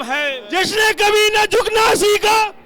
नाम है, जिसने कभी न झुकना सीखा।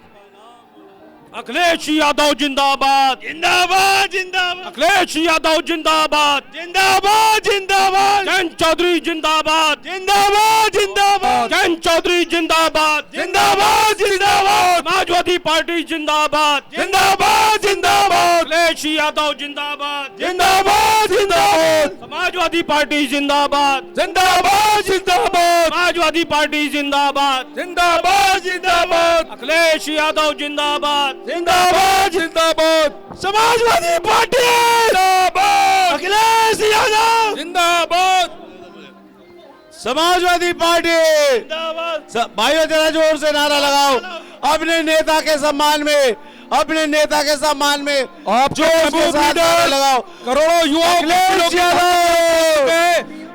अखिलेश यादव जिंदाबाद, जिंदाबाद जिंदाबाद, अखिलेश यादव जिंदाबाद, जिंदाबाद जिंदाबाद, जयंत चौधरी जिंदाबाद, जिंदाबाद जिंदाबाद, जयंत चौधरी जिंदाबाद, जिंदाबाद जिंदाबाद, समाजवादी पार्टी जिंदाबाद, जिंदाबाद जिंदाबाद, अखिलेश यादव जिंदाबाद, जिंदाबाद जिंदाबाद, समाजवादी पार्टी जिंदाबाद, जिंदाबाद जिंदाबाद, समाजवादी पार्टी जिंदाबाद, जिंदाबाद जिंदाबाद, अखिलेश यादव जिंदाबाद, जिंदाबाद जिंदाबाद, समाजवादी पार्टी जिंदाबाद, अखिलेश यादव जिंदाबाद, समाजवादी पार्टी जिंदाबाद। भाइयों जरा जोर से नारा लगाओ अपने नेता के सम्मान में, अपने नेता के सम्मान में आप जोर के साथ नारा लगाओ। करोड़ों युवाओं अखिलेश यादव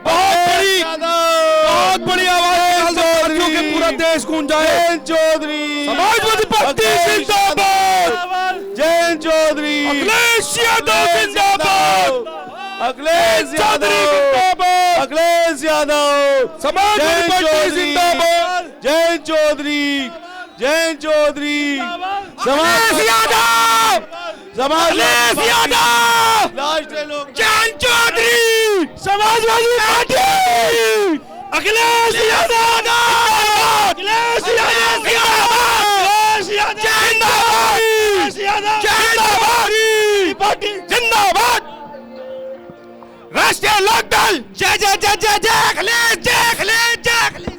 बहुत बड़ी आवाज के पूरा देश गूंज जाए। चौधरी समाजवादी पार्टी जिंदाबाद, जयंत चौधरी, अखिलेश यादव जिंदाबाद, अखिलेश यादव जिंदाबाद, अखिलेश यादव, समाजवादी पार्टी जिंदाबाद, जयंत चौधरी, जयंत चौधरी, समाज यादव, अखिलेश यादव, राष्ट्रीय लोक जयंत चौधरी, समाजवादी पार्टी, अखिलेश यादव, अखिलेश यादव, अखिलेश यादव, जिंदाबाद, पार्टी जिंदाबाद, राष्ट्रीय लोकदल जय जय जय जय जय अखिलेश, जय अखिलेश, जय अखिलेश,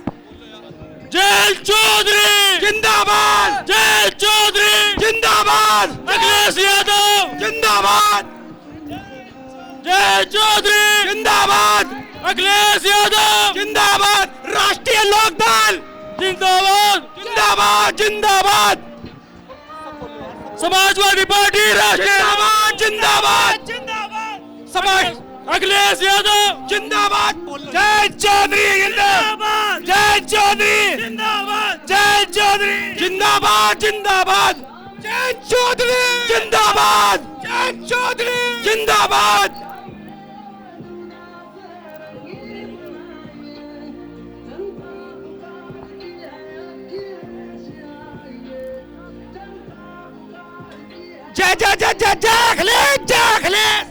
जय चौधरी जिंदाबाद, जय चौधरी जिंदाबाद, अखिलेश यादव जिंदाबाद, जय चौधरी जिंदाबाद, अखिलेश यादव जिंदाबाद, राष्ट्रीय लोकदल जिंदाबाद, जिंदाबाद जिंदाबाद, समाजवादी पार्टी राष्ट्रीय जिंदाबाद, जिंदाबाद, समाज अखिलेश यादव जिंदाबाद, जय चौधरी जिंदाबाद, जय चौधरी जिंदाबाद, जय चौधरी जिंदाबाद, जिंदाबाद, जय चौधरी जिंदाबाद, जय चौधरी जिंदाबाद। जय जय जय जय जय अखिलेश, जय अखिलेश,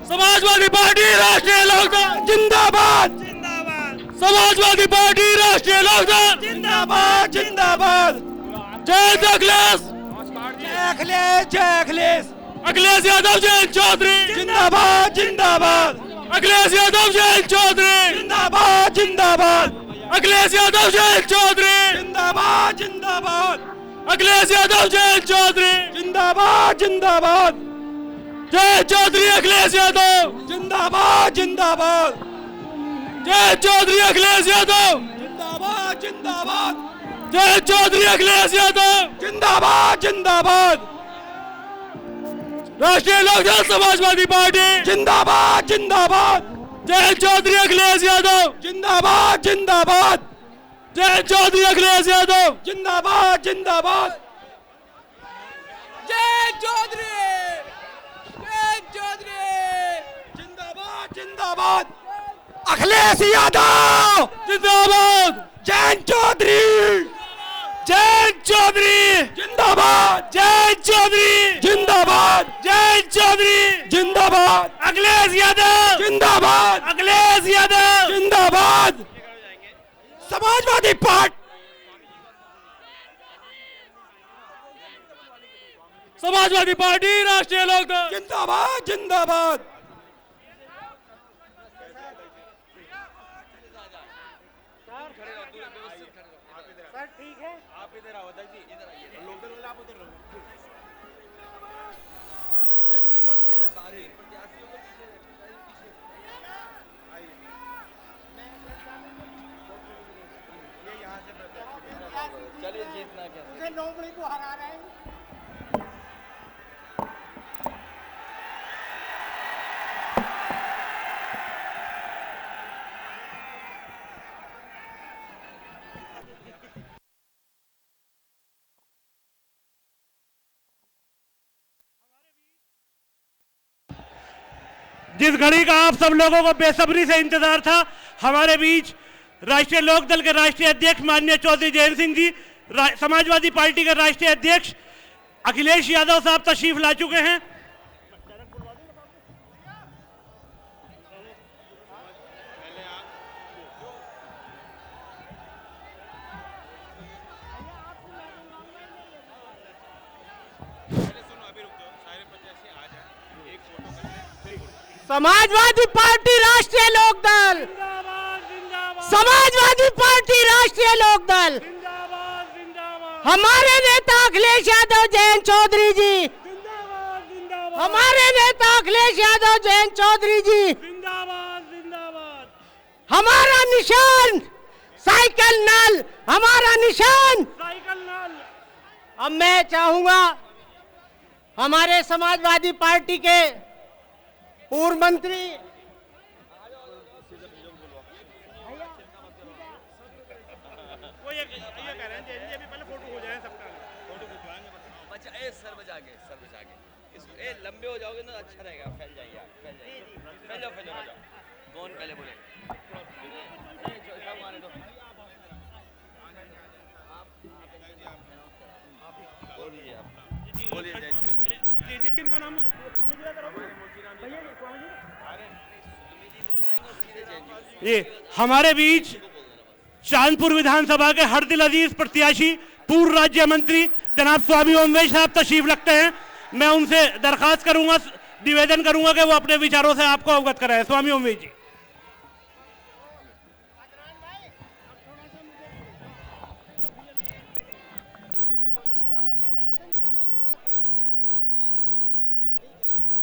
समाजवादी पार्टी राष्ट्रीय लोकदल जिंदाबाद, जिंदाबाद, समाजवादी पार्टी राष्ट्रीय लोकदल जिंदाबाद, जिंदाबाद, जय अखिलेश, जय अखिलेश, जय अखिलेश, अखिलेश यादव, जय चौधरी जिंदाबाद, जिंदाबाद, अखिलेश यादव, जय चौधरी जिंदाबाद, जिंदाबाद, अखिलेश यादव, जय चौधरी जिंदाबाद, जिंदाबाद, अखिलेश यादव, जय चौधरी जिंदाबाद, जिंदाबाद, जय चौधरी अखिलेश यादव जिंदाबाद, जिंदाबाद, जय चौधरी अखिलेश यादव जिंदाबाद, जिंदाबाद, जय चौधरी अखिलेश यादव जिंदाबाद, जिंदाबाद, राष्ट्रीय लोकदल समाजवादी पार्टी जिंदाबाद, जिंदाबाद, जय चौधरी अखिलेश यादव जिंदाबाद, जिंदाबाद, जय चौधरी अखिलेश यादव जिंदाबाद, जिंदाबाद, जय चौधरी, जय चौधरी जिंदाबाद, जिंदाबाद, अखिलेश यादव जिंदाबाद, जय चौधरी, जय चौधरी जिंदाबाद, जय चौधरी जिंदाबाद, जय चौधरी जिंदाबाद, अखिलेश यादव जिंदाबाद, अखिलेश यादव जिंदाबाद, समाजवादी पार्टी, समाजवादी पार्टी राष्ट्रीय लोकदल जिंदाबाद, जिंदाबाद, सर ठीक है, आप इधर आओ, जी इधर आइए, लोकदल वाले आप उधर रहो। चलिए जीतना क्या, नौकरी को हरा रहे हैं। जिस घड़ी का आप सब लोगों को बेसब्री से इंतजार था, हमारे बीच राष्ट्रीय लोकदल के राष्ट्रीय अध्यक्ष माननीय चौधरी जयंत सिंह जी, समाजवादी पार्टी के राष्ट्रीय अध्यक्ष अखिलेश यादव साहब तशरीफ ला चुके हैं। समाजवादी पार्टी राष्ट्रीय लोकदल, समाजवादी पार्टी राष्ट्रीय लोकदल, हमारे नेता अखिलेश यादव जयंत चौधरी जी, हमारे नेता अखिलेश यादव जयंत चौधरी जी, हमारा निशान साइकिल नल, हमारा निशान साइकिल नल। अब मैं चाहूंगा हमारे समाजवादी पार्टी के पूर्व मंत्री लंबे हो जाओगे ना अच्छा रहेगा, फैल जाएंगे आप, फैल जाओ। कौन पहले बोले? किनका नाम? ये हमारे बीच चांदपुर विधानसभा के हर दिल अजीज प्रत्याशी पूर्व राज्य मंत्री जनाब स्वामी ओमवेश साहब तशरीफ रखते हैं। मैं उनसे दरखास्त करूंगा, निवेदन करूंगा कि वो अपने विचारों से आपको अवगत कराएं। स्वामी ओमवेश जी।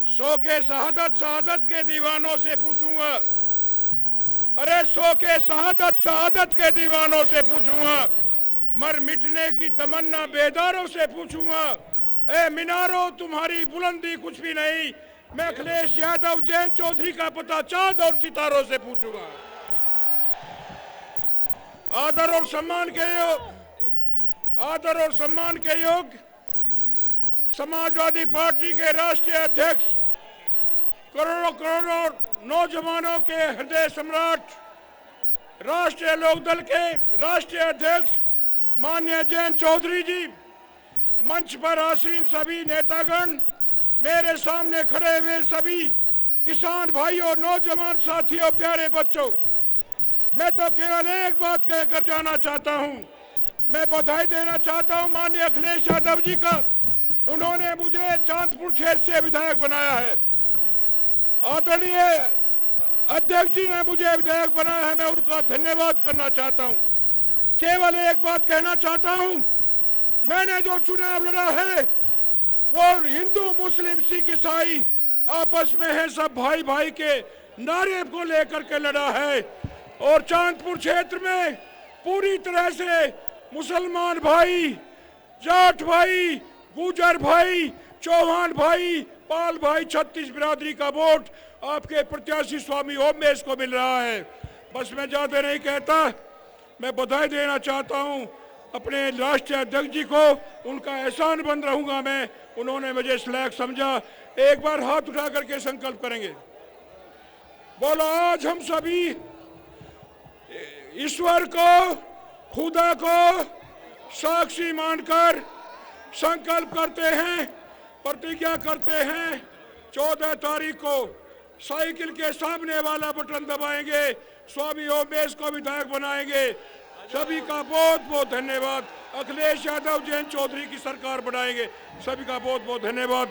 सौ के शहादत के दीवानों से पूछूंगा, अरे सौ के शहादत के दीवानों से पूछूंगा, मर मिटने की तमन्ना बेदारों से पूछूंगा, ए मीनारों तुम्हारी बुलंदी कुछ भी नहीं, मैं अखिलेश यादव जयंत चौधरी का पता चांद और सितारों से पूछूंगा। आदर और सम्मान के योग समाजवादी पार्टी के राष्ट्रीय अध्यक्ष, करोड़ों नौजवानों के हृदय सम्राट, राष्ट्रीय लोकदल के राष्ट्रीय अध्यक्ष माननीय जयंत चौधरी जी, मंच पर आसीन सभी नेतागण, मेरे सामने खड़े हुए सभी किसान भाइयों, नौजवान साथियों, प्यारे बच्चों, मैं तो केवल एक बात कहकर जाना चाहता हूं। मैं बधाई देना चाहता हूं माननीय अखिलेश यादव जी का, उन्होंने मुझे चांदपुर क्षेत्र से विधायक बनाया है। आदरणीय अध्यक्ष जी ने मुझे विधायक बनाया है, मैं उनका धन्यवाद करना चाहता हूं। केवल एक बात कहना चाहता हूं, मैंने जो चुनाव लड़ा है वो हिंदू मुस्लिम सिख ईसाई आपस में है, सब भाई भाई के नारे को लेकर के लड़ा है। और चांदपुर क्षेत्र में पूरी तरह से मुसलमान भाई, जाट भाई, गुजर भाई, चौहान भाई, पाल भाई, 36 बिरादरी का वोट आपके प्रत्याशी स्वामी ओमवेश को मिल रहा है। बस मैं ज्यादा नहीं कहता, मैं बधाई देना चाहता हूं अपने राष्ट्रीय अध्यक्ष जी को, उनका एहसान बंद रहूंगा मैं, उन्होंने मुझे इस लायक समझा। एक बार हाथ उठा करके संकल्प करेंगे, बोलो आज हम सभी ईश्वर को, खुदा को साक्षी मानकर संकल्प करते हैं, प्रतिज्ञा करते हैं, 14 तारीख को साइकिल के सामने वाला बटन दबाएंगे, स्वामी ओमवेश को विधायक बनाएंगे। सभी का बहुत बहुत धन्यवाद। अखिलेश यादव जयंत चौधरी की सरकार बनाएंगे। सभी का बहुत बहुत धन्यवाद।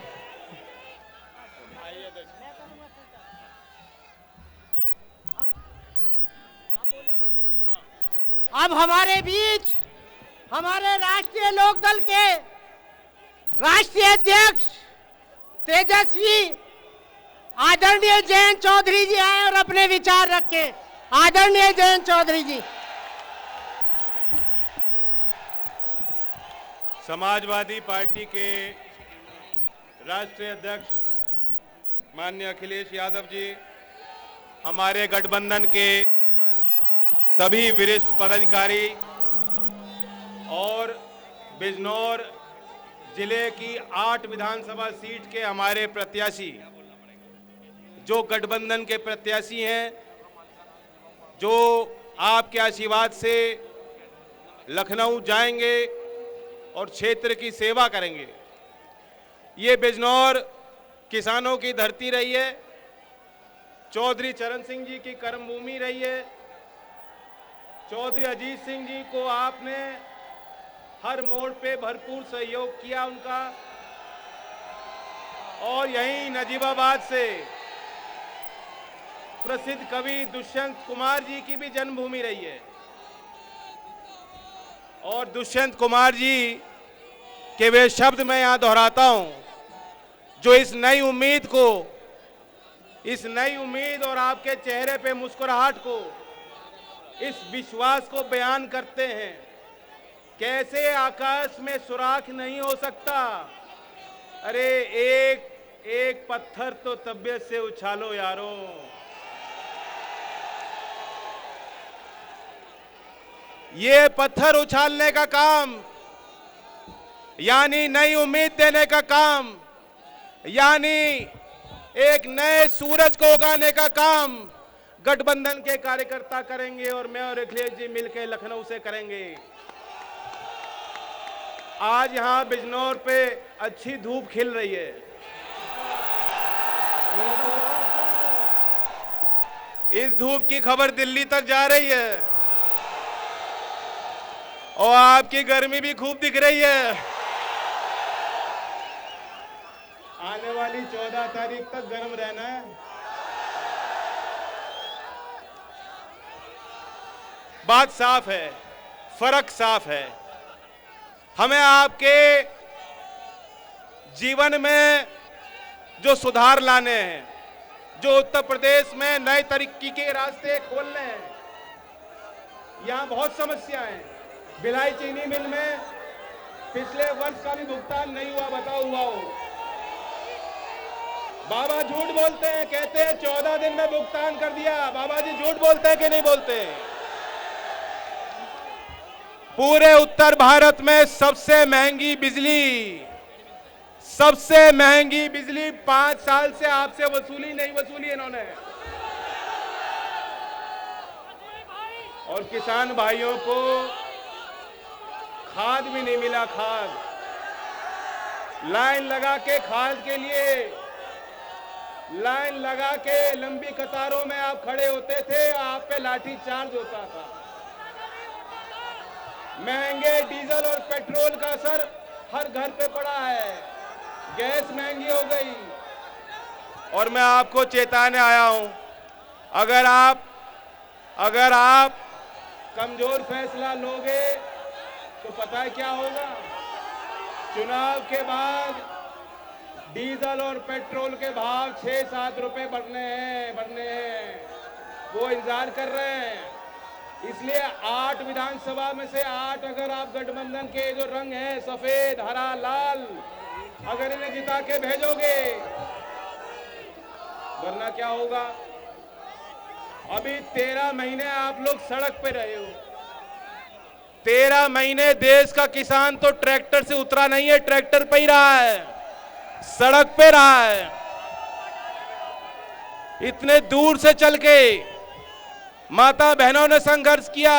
अब हमारे बीच हमारे राष्ट्रीय लोकदल के राष्ट्रीय अध्यक्ष तेजस्वी आदरणीय जयंत चौधरी जी आए और अपने विचार रखे। आदरणीय जयंत चौधरी जी। समाजवादी पार्टी के राष्ट्रीय अध्यक्ष माननीय अखिलेश यादव जी, हमारे गठबंधन के सभी वरिष्ठ पदाधिकारी और बिजनौर जिले की 8 विधानसभा सीट के हमारे प्रत्याशी, जो गठबंधन के प्रत्याशी हैं, जो आपके आशीर्वाद से लखनऊ जाएंगे और क्षेत्र की सेवा करेंगे। ये बिजनौर किसानों की धरती रही है, चौधरी चरण सिंह जी की कर्मभूमि रही है। चौधरी अजीत सिंह जी को आपने हर मोड़ पे भरपूर सहयोग किया उनका, और यहीं नजीबाबाद से प्रसिद्ध कवि दुष्यंत कुमार जी की भी जन्मभूमि रही है। और दुष्यंत कुमार जी के वे शब्द मैं यहां दोहराता हूं, जो इस नई उम्मीद और आपके चेहरे पे मुस्कुराहट को, इस विश्वास को बयान करते हैं। कैसे आकाश में सुराख नहीं हो सकता, अरे एक पत्थर तो तबीयत से उछालो यारों। ये पत्थर उछालने का काम, यानी नई उम्मीद देने का काम, यानी एक नए सूरज को उगाने का काम गठबंधन के कार्यकर्ता करेंगे, और मैं और अखिलेश जी मिलकर लखनऊ से करेंगे। आज यहां बिजनौर पे अच्छी धूप खिल रही है। इस धूप की खबर दिल्ली तक जा रही है, और आपकी गर्मी भी खूब दिख रही है। आने वाली 14 तारीख तक गर्म रहना है। बात साफ है, फर्क साफ है। हमें आपके जीवन में जो सुधार लाने हैं, जो उत्तर प्रदेश में नए तरक्की के रास्ते खोलने हैं, यहां बहुत समस्याएं हैं। भिलाई चीनी मिल में पिछले वर्ष का भी भुगतान नहीं हुआ, बताओ हुआ हो? बाबा झूठ बोलते हैं, कहते हैं 14 दिन में भुगतान कर दिया। बाबा जी झूठ बोलते हैं कि नहीं बोलते? पूरे उत्तर भारत में सबसे महंगी बिजली 5 साल से आपसे नहीं वसूली इन्होंने। और किसान भाइयों को खाद भी नहीं मिला। खाद लाइन लगा के, खाद के लिए लाइन लगा के लंबी कतारों में आप खड़े होते थे, आप पे लाठी चार्ज होता था। महंगे डीजल और पेट्रोल का असर हर घर पे पड़ा है। गैस महंगी हो गई। और मैं आपको चेताने आया हूं, अगर आप कमजोर फैसला लोगे तो पता है क्या होगा? चुनाव के बाद डीजल और पेट्रोल के भाव 6-7 रुपए बढ़ने हैं। वो इंतजार कर रहे हैं। इसलिए 8 विधानसभा में से 8 अगर आप गठबंधन के जो रंग हैं, सफेद, हरा, लाल, अगर इन्हें जिता के भेजोगे, वरना क्या होगा? अभी 13 महीने आप लोग सड़क पे रहे हो। 13 महीने देश का किसान तो ट्रैक्टर से उतरा नहीं है, ट्रैक्टर पे ही रहा है, सड़क पे रहा है। इतने दूर से चल के माता बहनों ने संघर्ष किया।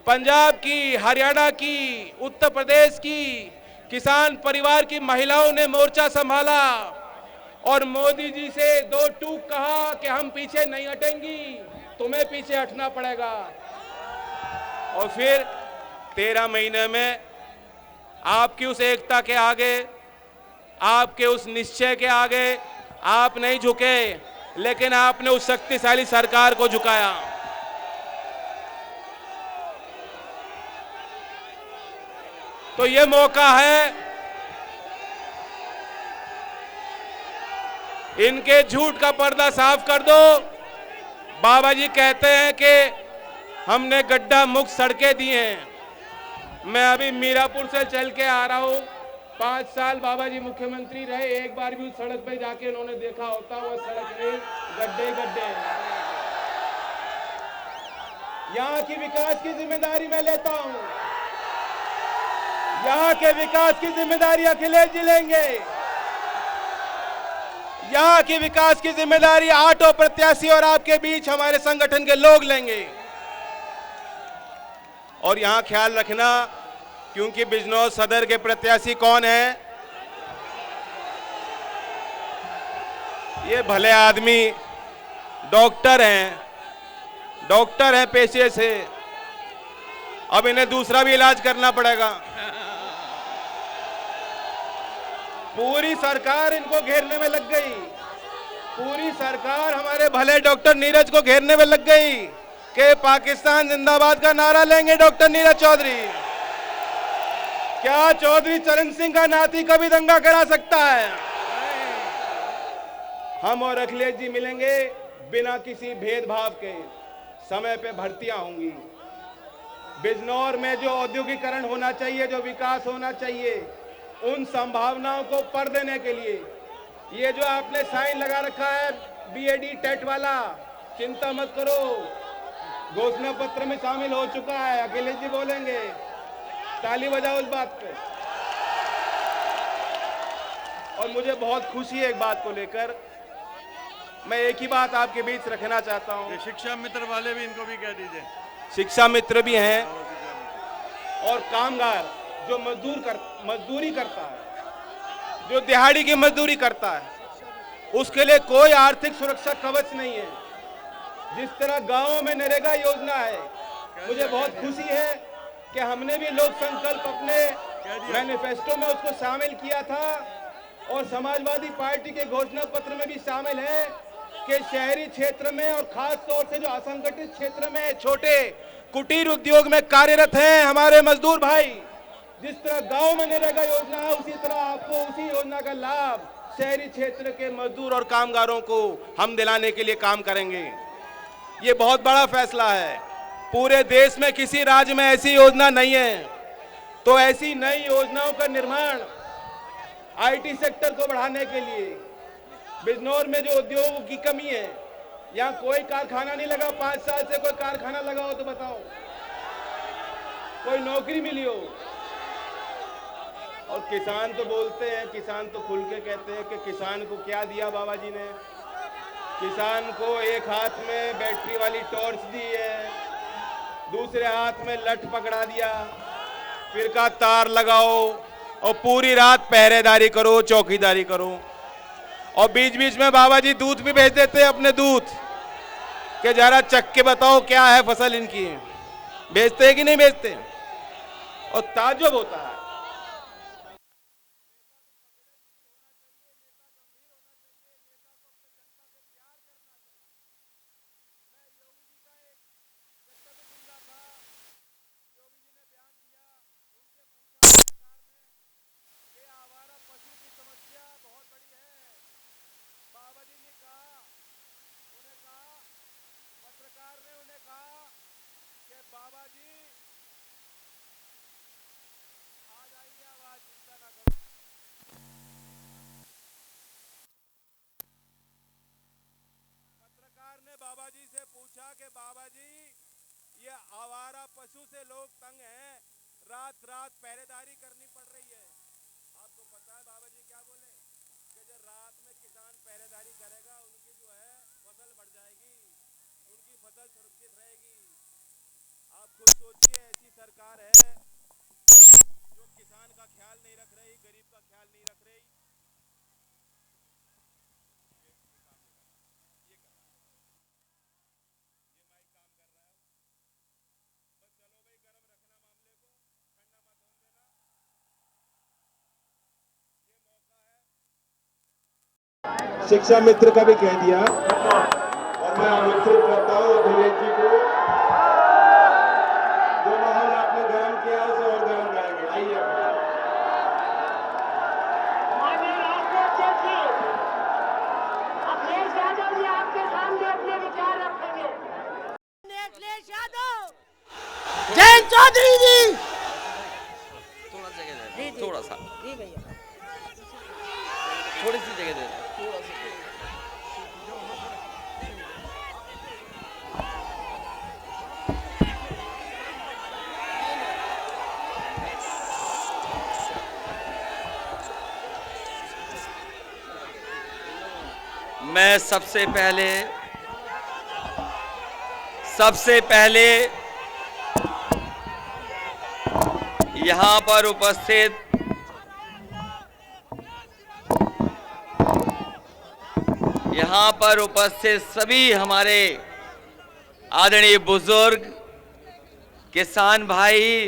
पंजाब की, हरियाणा की, उत्तर प्रदेश की किसान परिवार की महिलाओं ने मोर्चा संभाला और मोदी जी से 2 टूक कहा कि हम पीछे नहीं हटेंगी, तुम्हें पीछे हटना पड़ेगा। और फिर 13 महीने में आपकी उस एकता के आगे, आपके उस निश्चय के आगे आप नहीं झुके, लेकिन आपने उस शक्तिशाली सरकार को झुकाया। तो ये मौका है, इनके झूठ का पर्दा साफ कर दो। बाबा जी कहते हैं कि हमने गड्ढा मुक्त सड़कें दी हैं। मैं अभी मीरापुर से चल के आ रहा हूं। 5 साल बाबा जी मुख्यमंत्री रहे, एक बार भी उस सड़क पे जाके उन्होंने देखा होता? वो सड़क में गड्ढे। यहाँ की विकास की जिम्मेदारी मैं लेता हूँ। यहाँ के विकास की जिम्मेदारी अखिलेश जी लेंगे। यहाँ की विकास की जिम्मेदारी ऑटो प्रत्याशी और आपके बीच हमारे संगठन के लोग लेंगे। और यहाँ ख्याल रखना, क्योंकि बिजनौर सदर के प्रत्याशी कौन है? ये भले आदमी डॉक्टर हैं पेशे से, अब इन्हें दूसरा भी इलाज करना पड़ेगा। पूरी सरकार इनको घेरने में लग गई, पूरी सरकार हमारे भले डॉक्टर नीरज को घेरने में लग गई कि पाकिस्तान जिंदाबाद का नारा लेंगे डॉक्टर नीरज चौधरी। क्या चौधरी चरण सिंह का नाती कभी दंगा करा सकता है? हम और अखिलेश जी मिलेंगे बिना किसी भेदभाव के, समय पे भर्तियां होंगी। बिजनौर में जो औद्योगिकरण होना चाहिए, जो विकास होना चाहिए, उन संभावनाओं को पर देने के लिए ये जो आपने साइन लगा रखा है बीएडी टेट वाला, चिंता मत करो, घोषणा पत्र में शामिल हो चुका है। अखिलेश जी बोलेंगे, ताली बजाओ उस बात पे। और मुझे बहुत खुशी है एक बात को लेकर, मैं एक ही बात आपके बीच रखना चाहता हूं। शिक्षा मित्र वाले भी इनको भी कह दीजिए। शिक्षा मित्र भी हैं और कामगार जो मजदूरी करता है, जो दिहाड़ी की मजदूरी करता है, उसके लिए कोई आर्थिक सुरक्षा कवच नहीं है। जिस तरह गांवों में नरेगा योजना है, मुझे बहुत खुशी है कि हमने भी लोक संकल्प अपने मैनिफेस्टो में उसको शामिल किया था और समाजवादी पार्टी के घोषणा पत्र में भी शामिल है कि शहरी क्षेत्र में और खास तौर से जो असंगठित क्षेत्र में छोटे कुटीर उद्योग में कार्यरत हैं हमारे मजदूर भाई, जिस तरह गांव में नरेगा योजना है, उसी तरह आपको उसी योजना का लाभ शहरी क्षेत्र के मजदूर और कामगारों को हम दिलाने के लिए काम करेंगे। ये बहुत बड़ा फैसला है, पूरे देश में किसी राज्य में ऐसी योजना नहीं है। तो ऐसी नई योजनाओं का निर्माण आईटी सेक्टर को बढ़ाने के लिए, बिजनौर में जो उद्योगों की कमी है, यहाँ कोई कारखाना नहीं लगा, 5 साल से कोई कारखाना लगा हो तो बताओ, कोई नौकरी मिली हो। और किसान तो बोलते हैं, किसान तो खुल के कहते हैं कि किसान को क्या दिया बाबा जी ने। किसान को एक हाथ में बैटरी वाली टॉर्च दी है, दूसरे हाथ में लठ पकड़ा दिया, फिर का तार लगाओ और पूरी रात पहरेदारी करो, चौकीदारी करो। और बीच बीच में बाबा जी दूध भी भेज देते हैं, अपने दूध कि जरा चख के बताओ क्या है फसल इनकी। भेजते हैं कि नहीं भेजते? और ताज्जुब होता है। बाबा जी से पूछा कि बाबा जी ये आवारा पशु से लोग तंग हैं, रात रात पहरेदारी करनी पड़ रही है। आपको पता है बाबा जी क्या बोले कि जब रात में किसान पहरेदारी करेगा उनकी जो है फसल बढ़ जाएगी, उनकी फसल सुरक्षित रहेगी। आप खुद सोचिए, ऐसी सरकार है जो किसान का ख्याल नहीं रख रही, गरीब का ख्याल नहीं रख रही। शिक्षा मित्र का भी कह दिया और मैं आमंत्रित करता हूं अखिलेश जी को, जो माहौल आपने गर्म किया उसे और गर्म करेंगे। आइए माननीय राष्ट्रीय अध्यक्ष अखिलेश यादव जी आपके सामने अपने विचार रखेंगे। अखिलेश यादव, जयंत चौधरी जी, थोड़ा जगह दे, थोड़ा सा, थोड़ी सी जगह दे। मैं सबसे पहले यहाँ पर उपस्थित सभी हमारे आदरणीय बुजुर्ग, किसान भाई,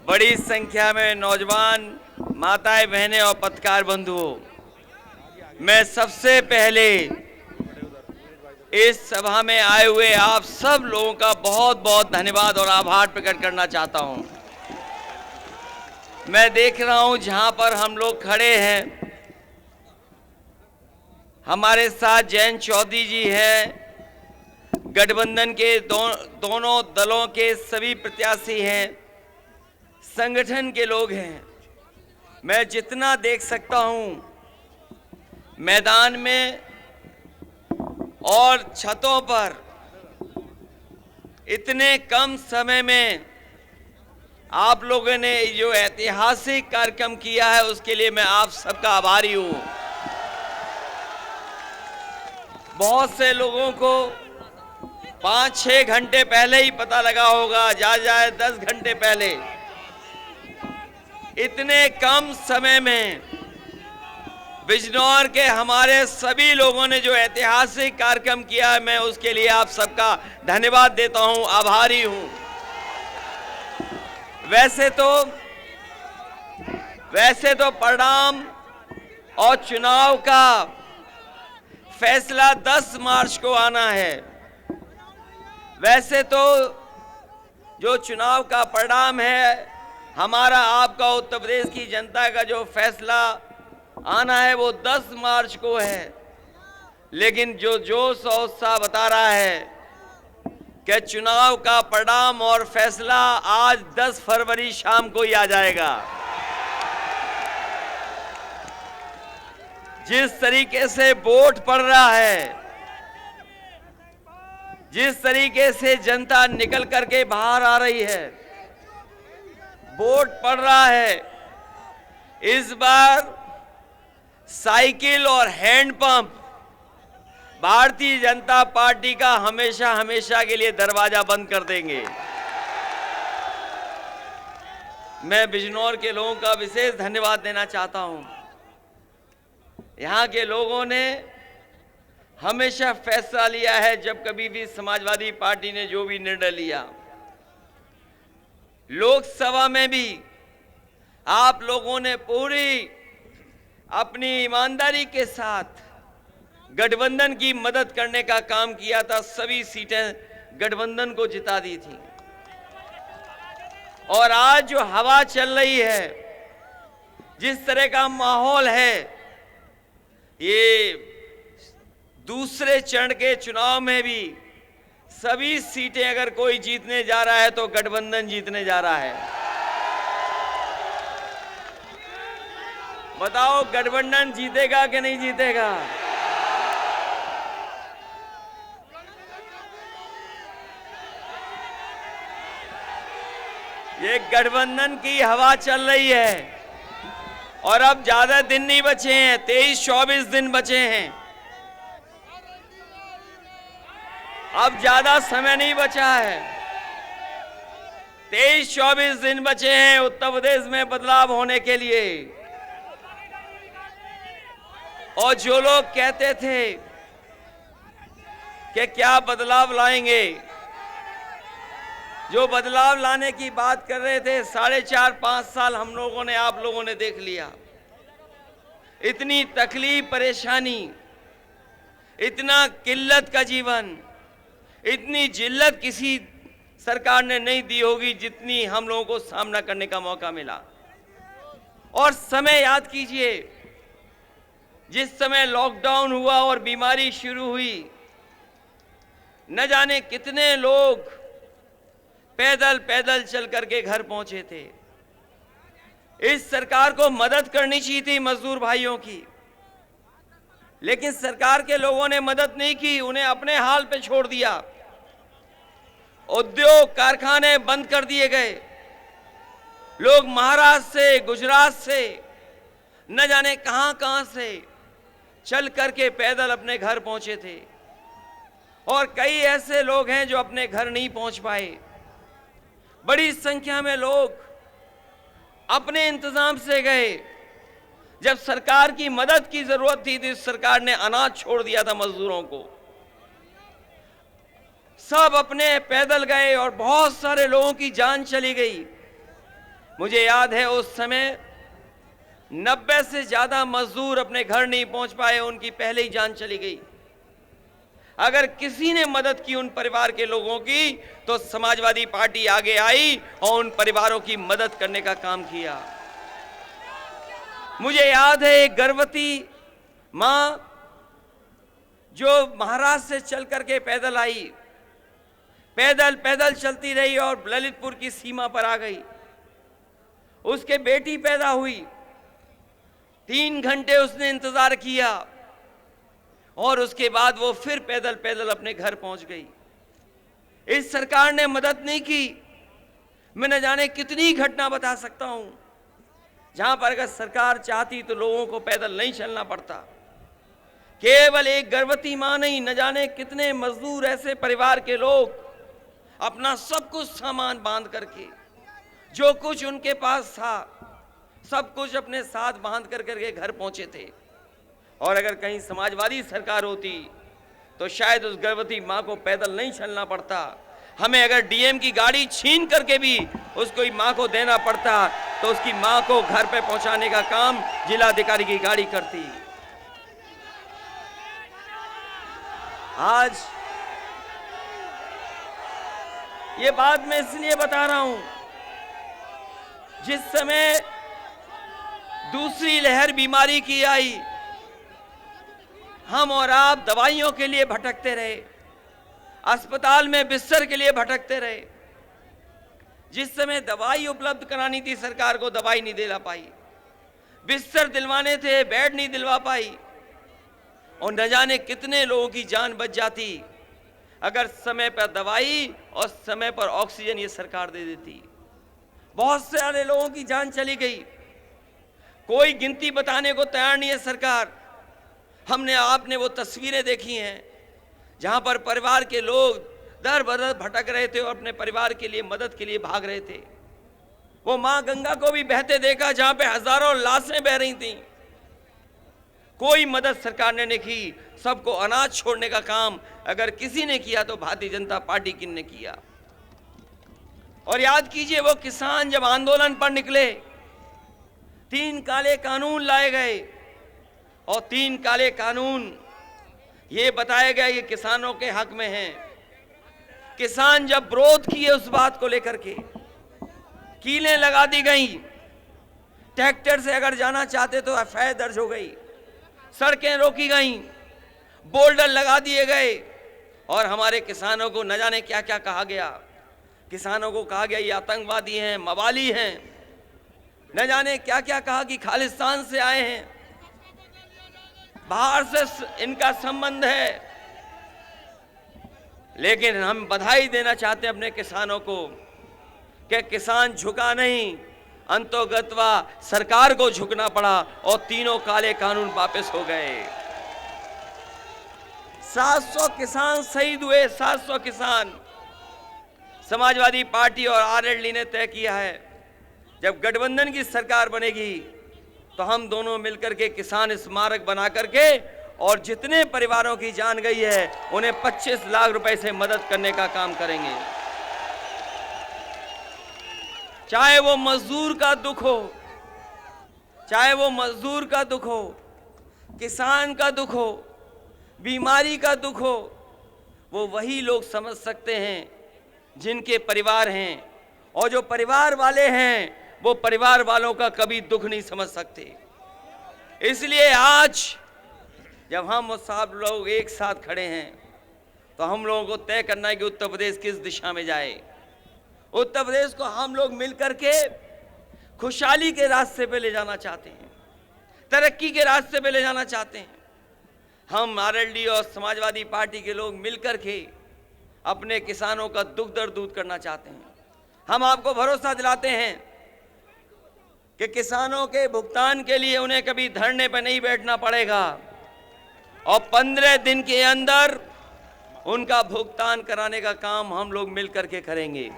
बड़ी संख्या में नौजवान, माताएं, बहनें और पत्रकार बंधुओं, मैं सबसे पहले इस सभा में आए हुए आप सब लोगों का बहुत बहुत धन्यवाद और आभार प्रकट करना चाहता हूं। मैं देख रहा हूं जहां पर हम लोग खड़े हैं, हमारे साथ जयंत चौधरी जी हैं, गठबंधन के दोनों दलों के सभी प्रत्याशी हैं, संगठन के लोग हैं। मैं जितना देख सकता हूं मैदान में और छतों पर, इतने कम समय में आप लोगों ने जो ऐतिहासिक कार्यक्रम किया है उसके लिए मैं आप सबका आभारी हूं। बहुत से लोगों को 5-6 घंटे पहले ही पता लगा होगा, जाए 10 घंटे पहले। इतने कम समय में बिजनौर के हमारे सभी लोगों ने जो ऐतिहासिक कार्यक्रम किया है, मैं उसके लिए आप सबका धन्यवाद देता हूं, आभारी हूं। वैसे तो परिणाम और चुनाव का फैसला 10 मार्च को आना है। वैसे तो जो चुनाव का परिणाम है, हमारा आपका उत्तर प्रदेश की जनता का जो फैसला आना है वो 10 मार्च को है। लेकिन जो जोश और उत्साह बता रहा है कि चुनाव का परिणाम और फैसला आज 10 फरवरी शाम को ही आ जाएगा। जिस तरीके से वोट पड़ रहा है, जिस तरीके से जनता निकल करके बाहर आ रही है, वोट पड़ रहा है, इस बार साइकिल और हैंडपंप भारतीय जनता पार्टी का हमेशा हमेशा के लिए दरवाजा बंद कर देंगे। मैं बिजनौर के लोगों का विशेष धन्यवाद देना चाहता हूं। यहाँ के लोगों ने हमेशा फैसला लिया है, जब कभी भी समाजवादी पार्टी ने जो भी निर्णय लिया, लोकसभा में भी आप लोगों ने पूरी अपनी ईमानदारी के साथ गठबंधन की मदद करने का काम किया था। सभी सीटें गठबंधन को जिता दी थी। और आज जो हवा चल रही है, जिस तरह का माहौल है, ये दूसरे चरण के चुनाव में भी सभी सीटें अगर कोई जीतने जा रहा है तो गठबंधन जीतने जा रहा है। बताओ गठबंधन जीतेगा कि नहीं जीतेगा? ये गठबंधन की हवा चल रही है। और अब ज्यादा दिन नहीं बचे हैं, 23-24 दिन बचे हैं। अब ज्यादा समय नहीं बचा है, 23-24 दिन बचे हैं उत्तर प्रदेश में बदलाव होने के लिए। और जो लोग कहते थे कि क्या बदलाव लाएंगे, जो बदलाव लाने की बात कर रहे थे, 4.5-5 साल हम लोगों ने, आप लोगों ने देख लिया। इतनी तकलीफ, परेशानी, इतना किल्लत का जीवन, इतनी जिल्लत किसी सरकार ने नहीं दी होगी जितनी हम लोगों को सामना करने का मौका मिला। और समय याद कीजिए, जिस समय लॉकडाउन हुआ और बीमारी शुरू हुई, न जाने कितने लोग पैदल पैदल चल करके घर पहुंचे थे। इस सरकार को मदद करनी चाहिए थी मजदूर भाइयों की, लेकिन सरकार के लोगों ने मदद नहीं की, उन्हें अपने हाल पे छोड़ दिया। उद्योग कारखाने बंद कर दिए गए। लोग महाराष्ट्र से, गुजरात से, न जाने कहां से चल करके पैदल अपने घर पहुंचे थे। और कई ऐसे लोग हैं जो अपने घर नहीं पहुंच पाए। बड़ी संख्या में लोग अपने इंतजाम से गए। जब सरकार की मदद की जरूरत थी तो इस सरकार ने अनाज छोड़ दिया था मजदूरों को। सब अपने पैदल गए और बहुत सारे लोगों की जान चली गई। मुझे याद है उस समय 90 से ज्यादा मजदूर अपने घर नहीं पहुंच पाए, उनकी पहले ही जान चली गई। अगर किसी ने मदद की उन परिवार के लोगों की तो समाजवादी पार्टी आगे आई और उन परिवारों की मदद करने का काम किया। मुझे याद है एक गर्भवती मां जो महाराष्ट्र से चल करके पैदल आई, पैदल पैदल चलती रही और ललितपुर की सीमा पर आ गई। उसके बेटी पैदा हुई, 3 घंटे उसने इंतजार किया और उसके बाद वो फिर पैदल पैदल अपने घर पहुंच गई। इस सरकार ने मदद नहीं की। मैं न जाने कितनी घटना बता सकता हूं जहां पर अगर सरकार चाहती तो लोगों को पैदल नहीं चलना पड़ता। केवल एक गर्भवती मां नहीं, न जाने कितने मजदूर ऐसे परिवार के लोग अपना सब कुछ सामान बांध करके, जो कुछ उनके पास था सब कुछ अपने साथ बांध करके घर पहुंचे थे। और अगर कहीं समाजवादी सरकार होती तो शायद उस गर्भवती मां को पैदल नहीं चलना पड़ता। हमें अगर डीएम की गाड़ी छीन करके भी उसको मां को देना पड़ता तो उसकी मां को घर पे पहुंचाने का काम जिलाधिकारी की गाड़ी करती। आज ये बात मैं इसलिए बता रहा हूं, जिस समय दूसरी लहर बीमारी की आई, हम और आप दवाइयों के लिए भटकते रहे, अस्पताल में बिस्तर के लिए भटकते रहे। जिस समय दवाई उपलब्ध करानी थी सरकार को दवाई नहीं दिला पाई, बिस्तर दिलवाने थे बेड नहीं दिलवा पाई, और न जाने कितने लोगों की जान बच जाती अगर समय पर दवाई और समय पर ऑक्सीजन ये सरकार दे देती। बहुत सारे लोगों की जान चली गई, कोई गिनती बताने को तैयार नहीं है सरकार। हमने आपने वो तस्वीरें देखी हैं जहां पर परिवार के लोग दर बदर भटक रहे थे और अपने परिवार के लिए मदद के लिए भाग रहे थे। वो मां गंगा को भी बहते देखा जहां पे हजारों लाशें बह रही थीं। कोई मदद सरकार ने नहीं की। सबको अनाज छोड़ने का काम अगर किसी ने किया तो भारतीय जनता पार्टी की ने किया। और याद कीजिए वो किसान जब आंदोलन पर निकले, 3 काले कानून लाए गए और 3 काले कानून ये बताया गया ये किसानों के हक में हैं। किसान जब विरोध किए उस बात को लेकर के कीलें लगा दी गई, ट्रैक्टर से अगर जाना चाहते तो एफआईआर दर्ज हो गई, सड़कें रोकी गईं, बोल्डर लगा दिए गए और हमारे किसानों को न जाने क्या क्या कहा गया। किसानों को कहा गया ये आतंकवादी हैं, मवाली हैं, न जाने क्या क्या कहा कि खालिस्तान से आए हैं, बाहर से इनका संबंध है। लेकिन हम बधाई देना चाहते हैं अपने किसानों को कि किसान झुका नहीं, अंतोगत्वा सरकार को झुकना पड़ा और 3 काले कानून वापस हो गए। 700 किसान शहीद हुए, 700 किसान। समाजवादी पार्टी और आरएलडी ने तय किया है जब गठबंधन की सरकार बनेगी तो हम दोनों मिलकर के किसान स्मारक बना करके और जितने परिवारों की जान गई है उन्हें 25 लाख रुपए से मदद करने का काम करेंगे। चाहे वो मजदूर का दुख हो, चाहे वो मजदूर का दुख हो, किसान का दुख हो, बीमारी का दुख हो, वो वही लोग समझ सकते हैं जिनके परिवार हैं, और जो परिवार वाले हैं वो परिवार वालों का कभी दुख नहीं समझ सकते। इसलिए आज जब हम सब लोग एक साथ खड़े हैं तो हम लोगों को तय करना है कि उत्तर प्रदेश किस दिशा में जाए। उत्तर प्रदेश को हम लोग मिलकर के खुशहाली के रास्ते पे ले जाना चाहते हैं, तरक्की के रास्ते पे ले जाना चाहते हैं। हम आरएलडी और समाजवादी पार्टी के लोग मिलकर के अपने किसानों का दुख दर्द दूर करना चाहते हैं। हम आपको भरोसा दिलाते हैं कि किसानों के भुगतान के लिए उन्हें कभी धरने पर नहीं बैठना पड़ेगा और 15 दिन के अंदर उनका भुगतान कराने का काम हम लोग मिलकर के करेंगे।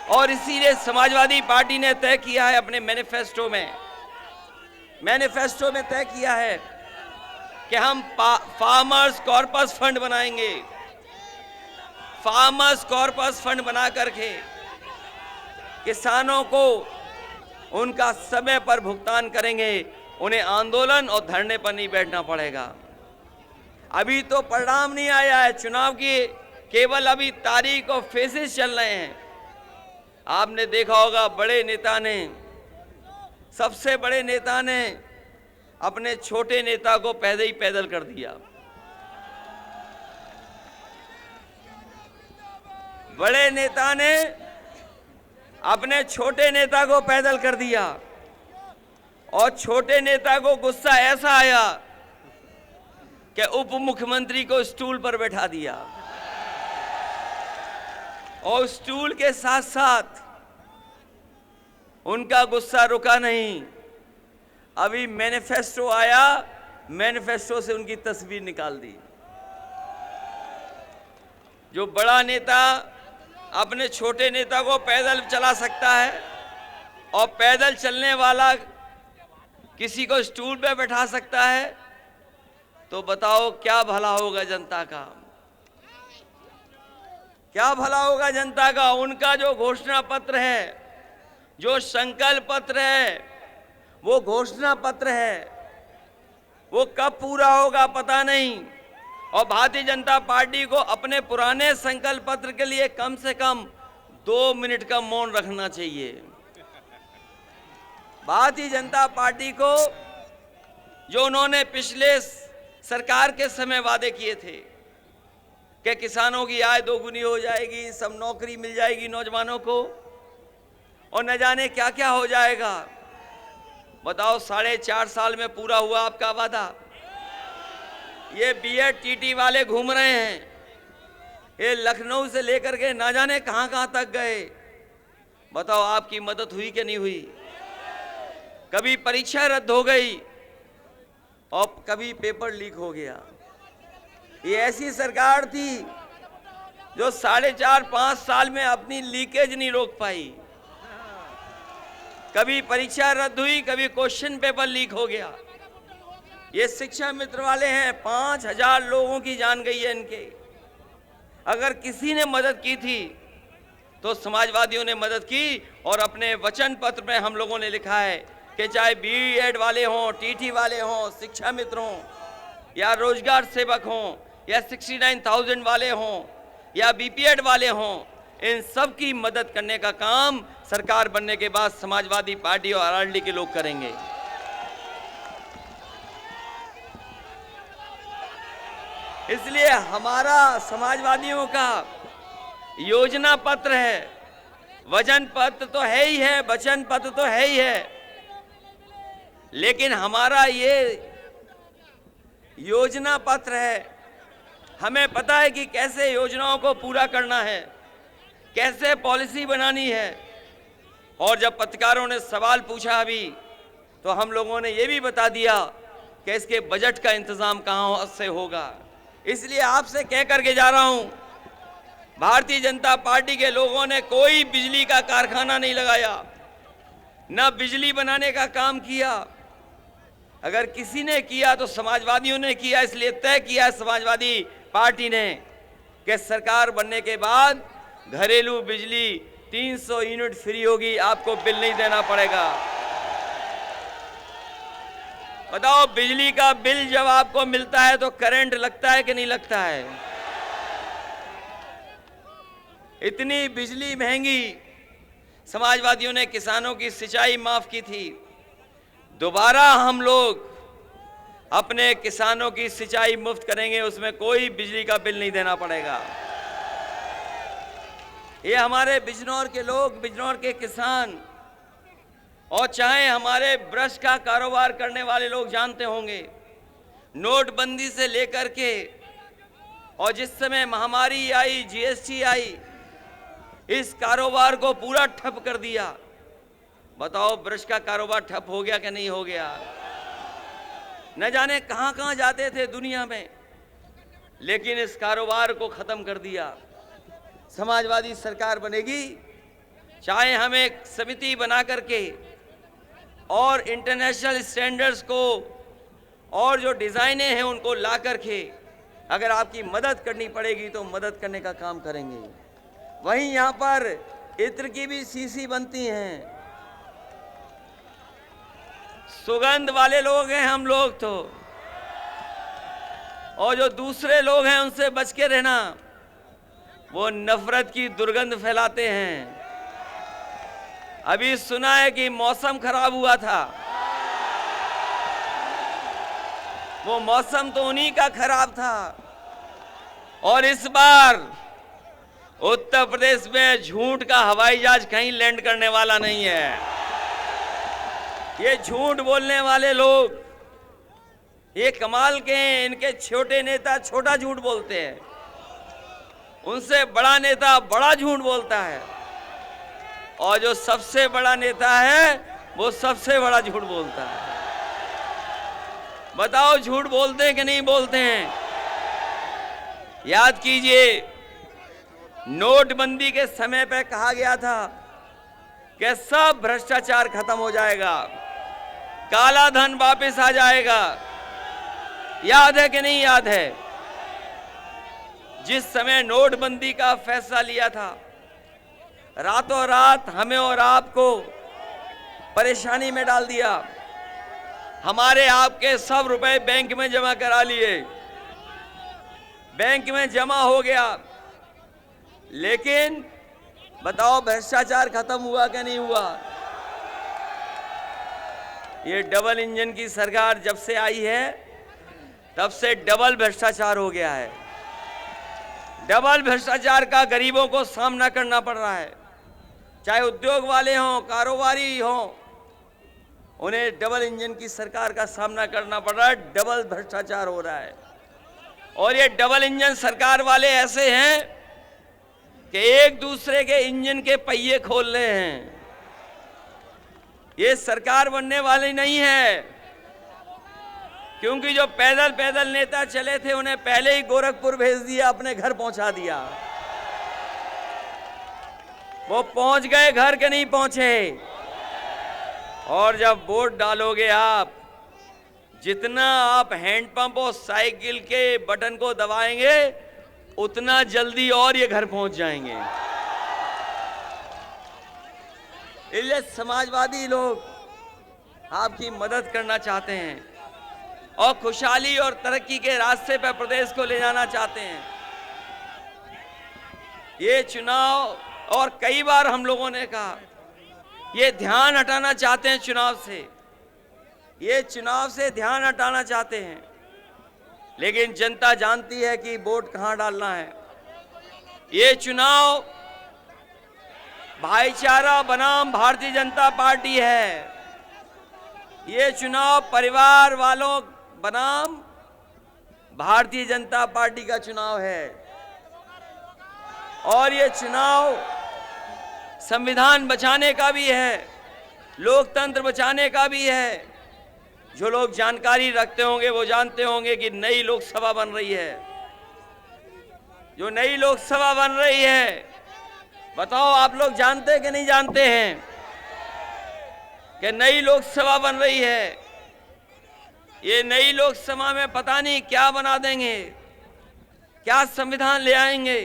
और इसीलिए समाजवादी पार्टी ने तय किया है अपने मैनिफेस्टो में तय किया है कि हम फार्मर्स कॉर्पस फंड बनाएंगे। फार्मर्स कॉर्पस फंड बना करके किसानों को उनका समय पर भुगतान करेंगे, उन्हें आंदोलन और धरने पर नहीं बैठना पड़ेगा। अभी तो परिणाम नहीं आया है चुनाव की, केवल अभी तारीख और फेसेस चल रहे हैं। आपने देखा होगा सबसे बड़े नेता ने अपने छोटे नेता को पैदल कर दिया। बड़े नेता ने अपने छोटे नेता को पैदल कर दिया और छोटे नेता को गुस्सा ऐसा आया कि उप मुख्यमंत्री को स्टूल पर बैठा दिया और स्टूल के साथ साथ उनका गुस्सा रुका नहीं। अभी मैनिफेस्टो आया, मैनिफेस्टो से उनकी तस्वीर निकाल दी। जो बड़ा नेता अपने छोटे नेता को पैदल चला सकता है और पैदल चलने वाला किसी को स्टूल पे बैठा सकता है, तो बताओ क्या भला होगा जनता का, क्या भला होगा जनता का। उनका जो घोषणा पत्र है, जो संकल्प पत्र है, वो घोषणा पत्र है, वो कब पूरा होगा पता नहीं। और भारतीय जनता पार्टी को अपने पुराने संकल्प पत्र के लिए कम से कम 2 मिनट का मौन रखना चाहिए। भारतीय जनता पार्टी को जो उन्होंने पिछले सरकार के समय वादे किए थे कि किसानों की आय 2 गुनी हो जाएगी, सब नौकरी मिल जाएगी नौजवानों को, और न जाने क्या क्या हो जाएगा। बताओ 4.5 साल में पूरा हुआ आपका वादा? ये बीएड टीटी वाले घूम रहे हैं, ये लखनऊ से लेकर के ना जाने कहां कहां तक गए। बताओ आपकी मदद हुई कि नहीं हुई? कभी परीक्षा रद्द हो गई और कभी पेपर लीक हो गया। ये ऐसी सरकार थी जो 4.5 साल में अपनी लीकेज नहीं रोक पाई। कभी परीक्षा रद्द हुई, कभी क्वेश्चन पेपर लीक हो गया। ये शिक्षा मित्र वाले हैं, 5000 लोगों की जान गई है इनके। अगर किसी ने मदद की थी तो समाजवादियों ने मदद की, और अपने वचन पत्र में हम लोगों ने लिखा है कि चाहे बीएड वाले हों, टीटी वाले हों, शिक्षा मित्र हों, या रोजगार सेवक हों, या 69,000 वाले हों, या बीपीएड वाले हों, इन सब की मदद करने का काम सरकार बनने के बाद समाजवादी पार्टी और आरएलडी के लोग करेंगे। इसलिए हमारा समाजवादियों का योजना पत्र है, वचन पत्र तो है ही है, वचन पत्र तो है ही है, लेकिन हमारा ये योजना पत्र है। हमें पता है कि कैसे योजनाओं को पूरा करना है, कैसे पॉलिसी बनानी है। और जब पत्रकारों ने सवाल पूछा अभी, तो हम लोगों ने ये भी बता दिया कि इसके बजट का इंतजाम कहां से होगा। इसलिए आपसे कह करके जा रहा हूं, भारतीय जनता पार्टी के लोगों ने कोई बिजली का कारखाना नहीं लगाया, न बिजली बनाने का काम किया। अगर किसी ने किया तो समाजवादियों ने किया। इसलिए तय किया समाजवादी पार्टी ने कि सरकार बनने के बाद घरेलू बिजली 300 यूनिट फ्री होगी, आपको बिल नहीं देना पड़ेगा। बताओ बिजली का बिल जब आपको मिलता है तो करंट लगता है कि नहीं लगता है? इतनी बिजली महंगी। समाजवादियों ने किसानों की सिंचाई माफ की थी, दोबारा हम लोग अपने किसानों की सिंचाई मुफ्त करेंगे, उसमें कोई बिजली का बिल नहीं देना पड़ेगा। ये हमारे बिजनौर के लोग, बिजनौर के किसान, और चाहे हमारे ब्रश का कारोबार करने वाले लोग जानते होंगे, नोटबंदी से लेकर के और जिस समय महामारी आई, जीएसटी आई, इस कारोबार को पूरा ठप कर दिया। बताओ ब्रश का कारोबार ठप हो गया कि नहीं हो गया? न जाने कहां कहां जाते थे दुनिया में, लेकिन इस कारोबार को खत्म कर दिया। समाजवादी सरकार बनेगी चाहे हम एक समिति बना करके और इंटरनेशनल स्टैंडर्ड्स को और जो डिज़ाइनें हैं उनको ला करके अगर आपकी मदद करनी पड़ेगी तो मदद करने का काम करेंगे। वहीं यहाँ पर इत्र की भी शीशी बनती हैं। सुगंध वाले लोग हैं हम लोग तो, और जो दूसरे लोग हैं उनसे बच के रहना, वो नफरत की दुर्गंध फैलाते हैं। अभी सुना है कि मौसम खराब हुआ था, वो मौसम तो उन्हीं का खराब था। और इस बार उत्तर प्रदेश में झूठ का हवाई जहाज कहीं लैंड करने वाला नहीं है। ये झूठ बोलने वाले लोग ये कमाल के हैं, इनके छोटे नेता छोटा झूठ बोलते हैं, उनसे बड़ा नेता बड़ा झूठ बोलता है, और जो सबसे बड़ा नेता है वो सबसे बड़ा झूठ बोलता है। बताओ झूठ बोलते हैं कि नहीं बोलते हैं? याद कीजिए, नोटबंदी के समय पे कहा गया था कि सब भ्रष्टाचार खत्म हो जाएगा, काला धन वापस आ जाएगा। याद है कि नहीं याद है? जिस समय नोटबंदी का फैसला लिया था, रातों रात हमें और आपको परेशानी में डाल दिया। हमारे आपके सब रुपए बैंक में जमा करा लिए, बैंक में जमा हो गया, लेकिन बताओ भ्रष्टाचार खत्म हुआ कि नहीं हुआ? ये डबल इंजन की सरकार जब से आई है तब से डबल भ्रष्टाचार हो गया है। डबल भ्रष्टाचार का गरीबों को सामना करना पड़ रहा है, चाहे उद्योग वाले हों, कारोबारी हों, उन्हें डबल इंजन की सरकार का सामना करना पड़ रहा है। डबल भ्रष्टाचार हो रहा है, और ये डबल इंजन सरकार वाले ऐसे हैं कि एक दूसरे के इंजन के पहिए खोल रहे हैं। ये सरकार बनने वाली नहीं है, क्योंकि जो पैदल पैदल नेता चले थे उन्हें पहले ही गोरखपुर भेज दिया, अपने घर पहुंचा दिया। वो पहुंच गए घर के नहीं पहुंचे। और जब वोट डालोगे आप, जितना आप हैंडपंप और साइकिल के बटन को दबाएंगे उतना जल्दी और ये घर पहुंच जाएंगे। इसलिए समाजवादी लोग आपकी मदद करना चाहते हैं और खुशहाली और तरक्की के रास्ते पर प्रदेश को ले जाना चाहते हैं। ये चुनाव, और कई बार हम लोगों ने कहा, ये ध्यान हटाना चाहते हैं चुनाव से, ये चुनाव से ध्यान हटाना चाहते हैं, लेकिन जनता जानती है कि वोट कहां डालना है। ये चुनाव भाईचारा बनाम भारतीय जनता पार्टी है, ये चुनाव परिवार वालों बनाम भारतीय जनता पार्टी का चुनाव है, और ये चुनाव संविधान बचाने का भी है, लोकतंत्र बचाने का भी है। जो लोग जानकारी रखते होंगे वो जानते होंगे कि नई लोकसभा बन रही है। जो नई लोकसभा बन रही है, बताओ आप लोग जानते हैं कि नहीं जानते हैं कि नई लोकसभा बन रही है? ये नई लोकसभा में पता नहीं क्या बना देंगे, क्या संविधान ले आएंगे।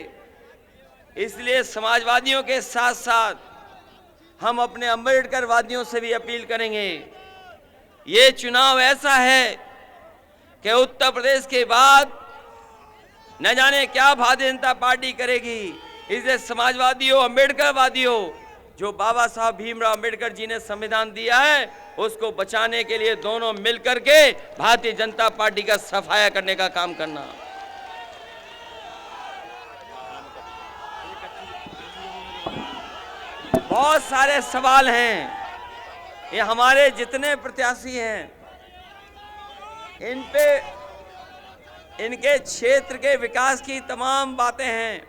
इसलिए समाजवादियों के साथ साथ हम अपने अम्बेडकर वादियों से भी अपील करेंगे। ये चुनाव ऐसा है कि उत्तर प्रदेश के बाद न जाने क्या भारतीय जनता पार्टी करेगी। इसलिए समाजवादियों, अम्बेडकरवादियों, जो बाबा साहब भीमराव अम्बेडकर जी ने संविधान दिया है उसको बचाने के लिए दोनों मिलकर के भारतीय जनता पार्टी का सफाया करने का काम करना। बहुत सारे सवाल हैं, ये हमारे जितने प्रत्याशी हैं इन पे, इनके क्षेत्र के विकास की तमाम बातें हैं,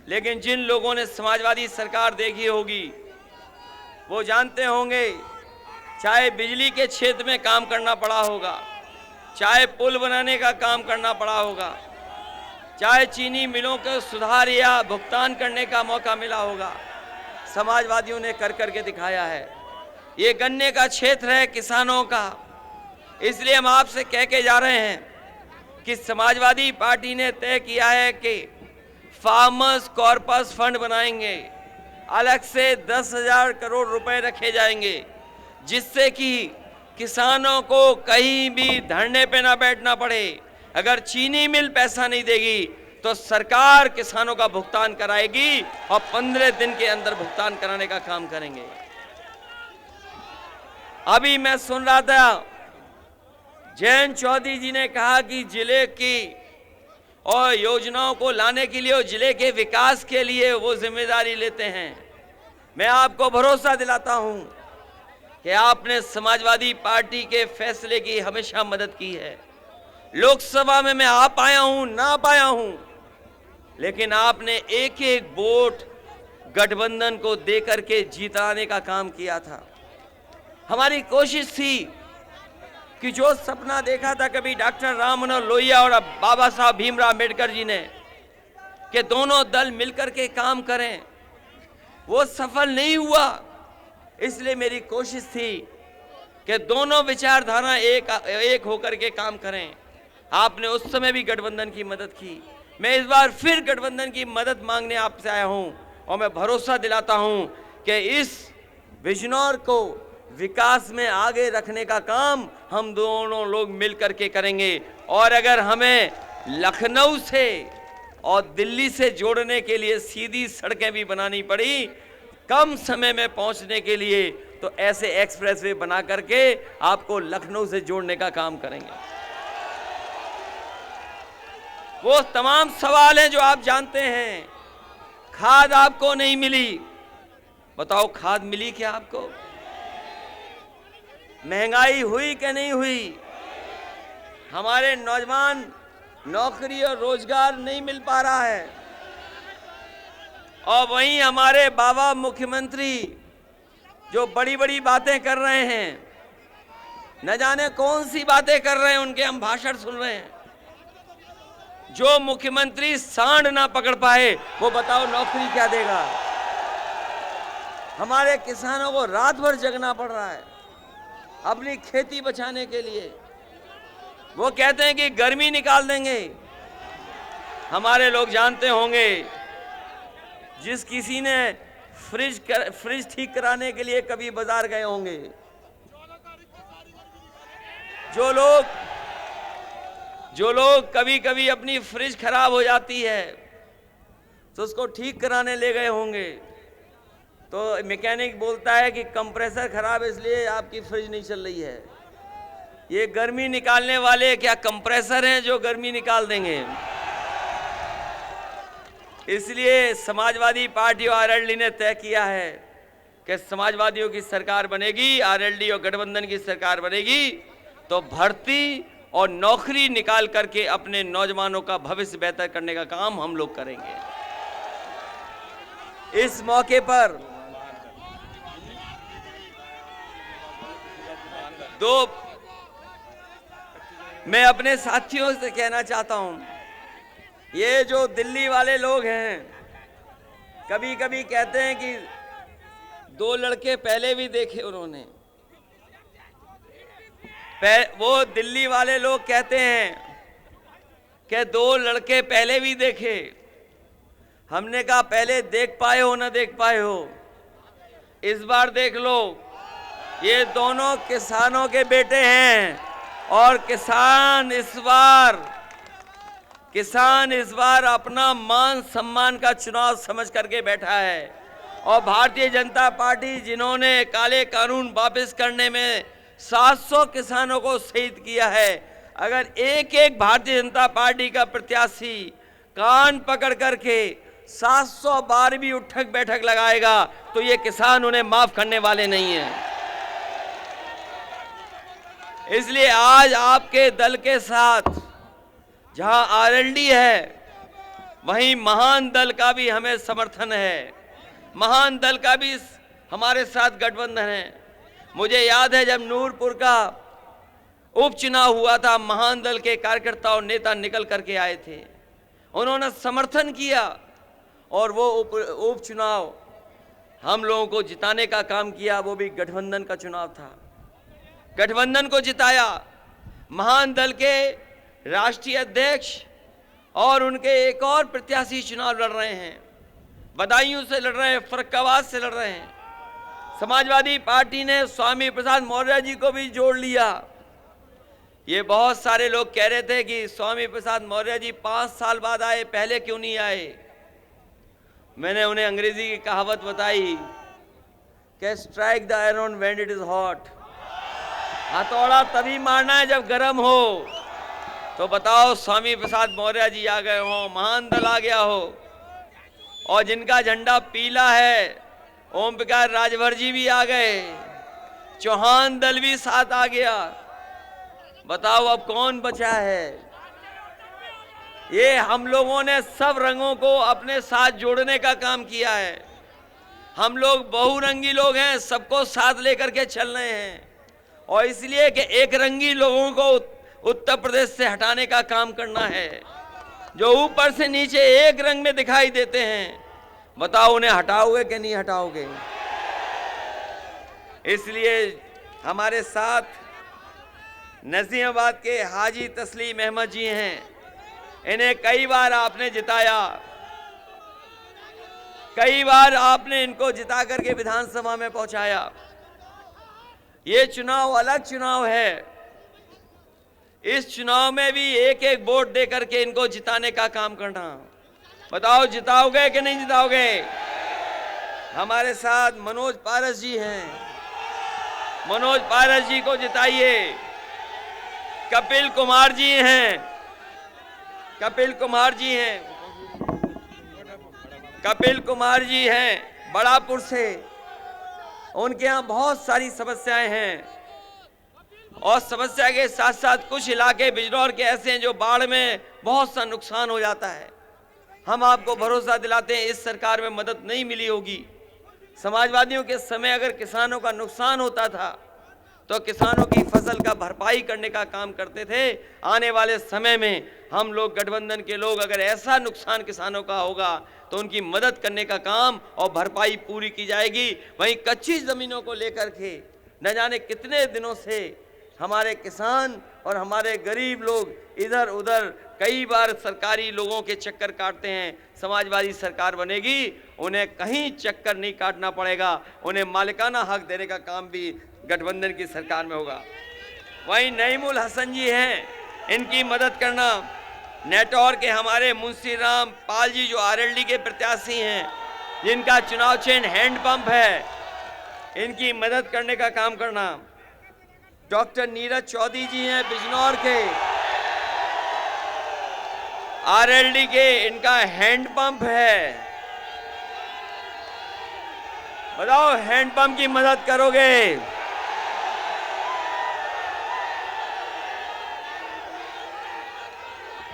लेकिन जिन लोगों ने समाजवादी सरकार देखी होगी वो जानते होंगे, चाहे बिजली के क्षेत्र में काम करना पड़ा होगा, चाहे पुल बनाने का काम करना पड़ा होगा, चाहे चीनी मिलों के सुधार या भुगतान करने का मौका मिला होगा, समाजवादियों ने कर करके दिखाया है। ये गन्ने का क्षेत्र है किसानों का, इसलिए हम आपसे कह के जा रहे हैं कि समाजवादी पार्टी ने तय किया है कि फार्मर्स कॉर्पस फंड बनाएंगे, अलग से 10,000 करोड़ रुपए रखे जाएंगे, जिससे कि किसानों को कहीं भी धरने पे ना बैठना पड़े। अगर चीनी मिल पैसा नहीं देगी तो सरकार किसानों का भुगतान कराएगी और 15 दिन के अंदर भुगतान कराने का काम करेंगे। अभी मैं सुन रहा था जयंत चौधरी जी ने कहा कि जिले की और योजनाओं को लाने के लिए और जिले के विकास के लिए वो जिम्मेदारी लेते हैं। मैं आपको भरोसा दिलाता हूं कि आपने समाजवादी पार्टी के फैसले की हमेशा मदद की है। लोकसभा में मैं आ पाया हूं ना पाया हूं, लेकिन आपने एक एक वोट गठबंधन को देकर के जिताने का काम किया था। हमारी कोशिश थी कि जो सपना देखा था कभी डॉक्टर राम मनोहर लोहिया और अब बाबा साहब भीमराव अम्बेडकर जी ने कि दोनों दल मिलकर के काम करें, वो सफल नहीं हुआ। इसलिए मेरी कोशिश थी कि दोनों विचारधारा एक होकर के काम करें। आपने उस समय भी गठबंधन की मदद की। मैं इस बार फिर गठबंधन की मदद मांगने आपसे आया हूं और मैं भरोसा दिलाता हूं कि इस बिजनौर को विकास में आगे रखने का काम हम दोनों लोग मिलकर के करेंगे। और अगर हमें लखनऊ से और दिल्ली से जोड़ने के लिए सीधी सड़कें भी बनानी पड़ी कम समय में पहुंचने के लिए, तो ऐसे एक्सप्रेसवे बना करके आपको लखनऊ से जोड़ने का काम करेंगे। वो तमाम सवाल हैं जो आप जानते हैं। खाद आपको नहीं मिली, बताओ खाद मिली क्या आपको? महंगाई हुई कि नहीं हुई? हमारे नौजवान नौकरी और रोजगार नहीं मिल पा रहा है, और वहीं हमारे बाबा मुख्यमंत्री जो बड़ी बड़ी बातें कर रहे हैं, न जाने कौन सी बातें कर रहे हैं, उनके हम भाषण सुन रहे हैं। जो मुख्यमंत्री सांड ना पकड़ पाए वो बताओ नौकरी क्या देगा? हमारे किसानों को रात भर जगना पड़ रहा है अपनी खेती बचाने के लिए। वो कहते हैं कि गर्मी निकाल देंगे। हमारे लोग जानते होंगे, जिस किसी ने फ्रिज ठीक कराने के लिए कभी बाजार गए होंगे, जो लोग कभी कभी अपनी फ्रिज खराब हो जाती है तो उसको ठीक कराने ले गए होंगे, तो मैकेनिक बोलता है कि कंप्रेसर खराब है इसलिए आपकी फ्रिज नहीं चल रही है। ये गर्मी निकालने वाले क्या कंप्रेसर हैं जो गर्मी निकाल देंगे? इसलिए समाजवादी पार्टी और आरएलडी ने तय किया है कि समाजवादियों की सरकार बनेगी, आरएलडी और गठबंधन की सरकार बनेगी, तो भर्ती और नौकरी निकाल करके अपने नौजवानों का भविष्य बेहतर करने का काम हम लोग करेंगे। इस मौके पर मैं अपने साथियों से कहना चाहता हूं, ये जो दिल्ली वाले लोग हैं कभी कभी कहते हैं कि 2 लड़के पहले भी देखे उन्होंने। वो दिल्ली वाले लोग कहते हैं कि 2 लड़के पहले भी देखे। हमने कहा पहले देख पाए हो ना देख पाए हो, इस बार देख लो। ये दोनों किसानों के बेटे हैं और किसान इस बार अपना मान सम्मान का चुनाव समझ करके बैठा है। और भारतीय जनता पार्टी जिन्होंने काले कानून वापस करने में 700 किसानों को शहीद किया है, अगर एक एक भारतीय जनता पार्टी का प्रत्याशी कान पकड़ करके 700 बार भी उठक बैठक लगाएगा तो ये किसान उन्हें माफ करने वाले नहीं हैं। इसलिए आज आपके दल के साथ जहां आरएलडी है, वहीं महान दल का भी हमें समर्थन है, महान दल का भी हमारे साथ गठबंधन है। मुझे याद है जब नूरपुर का उपचुनाव हुआ था, महान दल के कार्यकर्ता और नेता निकल करके आए थे, उन्होंने समर्थन किया और वो उपचुनाव हम लोगों को जिताने का काम किया, वो भी गठबंधन का चुनाव था। गठबंधन को जिताया। महान दल के राष्ट्रीय अध्यक्ष और उनके एक और प्रत्याशी चुनाव लड़ रहे हैं, बदायूं से लड़ रहे हैं, फर्रुखाबाद से लड़ रहे हैं। समाजवादी पार्टी ने स्वामी प्रसाद मौर्य जी को भी जोड़ लिया। ये बहुत सारे लोग कह रहे थे कि स्वामी प्रसाद मौर्य जी 5 साल बाद आए, पहले क्यों नहीं आए। मैंने उन्हें अंग्रेजी की कहावत बताई कि strike the iron when it is hot. हथौड़ा तभी मारना है जब गर्म हो। तो बताओ, स्वामी प्रसाद मौर्य जी आ गए हो, महान दल आ गया हो, और जिनका झंडा पीला है, ओम प्रकाश राजभर जी भी आ गए, चौहान दल भी साथ आ गया। बताओ अब कौन बचा है। ये हम लोगों ने सब रंगों को अपने साथ जोड़ने का काम किया है। हम लोग बहुरंगी लोग हैं, सबको साथ लेकर के चल रहे हैं, और इसलिए कि एक रंगी लोगों को उत्तर प्रदेश से हटाने का काम करना है। जो ऊपर से नीचे एक रंग में दिखाई देते हैं, बताओ उन्हें हटाओगे कि नहीं हटाओगे। इसलिए हमारे साथ नजीमाबाद के हाजी तस्लीम अहमद जी हैं। इन्हें कई बार आपने जिताया, कई बार आपने इनको जिता करके विधानसभा में पहुंचाया। ये चुनाव अलग चुनाव है। इस चुनाव में भी एक एक वोट दे करके इनको जिताने का काम करना। बताओ जिताओगे कि नहीं जिताओगे। हमारे साथ मनोज पारस जी हैं, मनोज पारस जी को जिताइए। कपिल कुमार जी हैं, कपिल कुमार जी हैं, कपिल कुमार जी हैं बड़ापुर से। उनके यहाँ बहुत सारी समस्याएं हैं, और समस्या के साथ साथ कुछ इलाके बिजनौर के ऐसे हैं जो बाढ़ में बहुत सा नुकसान हो जाता है। हम आपको भरोसा दिलाते हैं इस सरकार में मदद नहीं मिली होगी। समाजवादियों के समय अगर किसानों का नुकसान होता था तो किसानों की फसल का भरपाई करने का काम करते थे। आने वाले समय में हम लोग गठबंधन के लोग अगर ऐसा नुकसान किसानों का होगा तो उनकी मदद करने का काम और भरपाई पूरी की जाएगी। वहीं कच्ची जमीनों को लेकर के न जाने कितने दिनों से हमारे किसान और हमारे गरीब लोग इधर उधर कई बार सरकारी लोगों के चक्कर काटते हैं। समाजवादी सरकार बनेगी, उन्हें कहीं चक्कर नहीं काटना पड़ेगा, उन्हें मालिकाना हक देने का काम भी गठबंधन की सरकार में होगा। वहीं नईमुल हसन जी हैं, इनकी मदद करना। नेटौर के हमारे मुंशी राम पाल जी जो आरएलडी के प्रत्याशी हैं, जिनका चुनाव चिन्ह हैंडपंप है, इनकी मदद करने का काम करना। डॉक्टर नीरज चौधरी जी हैं बिजनौर के, आरएलडी के, इनका हैंडपंप है। बताओ हैंडपंप की मदद करोगे।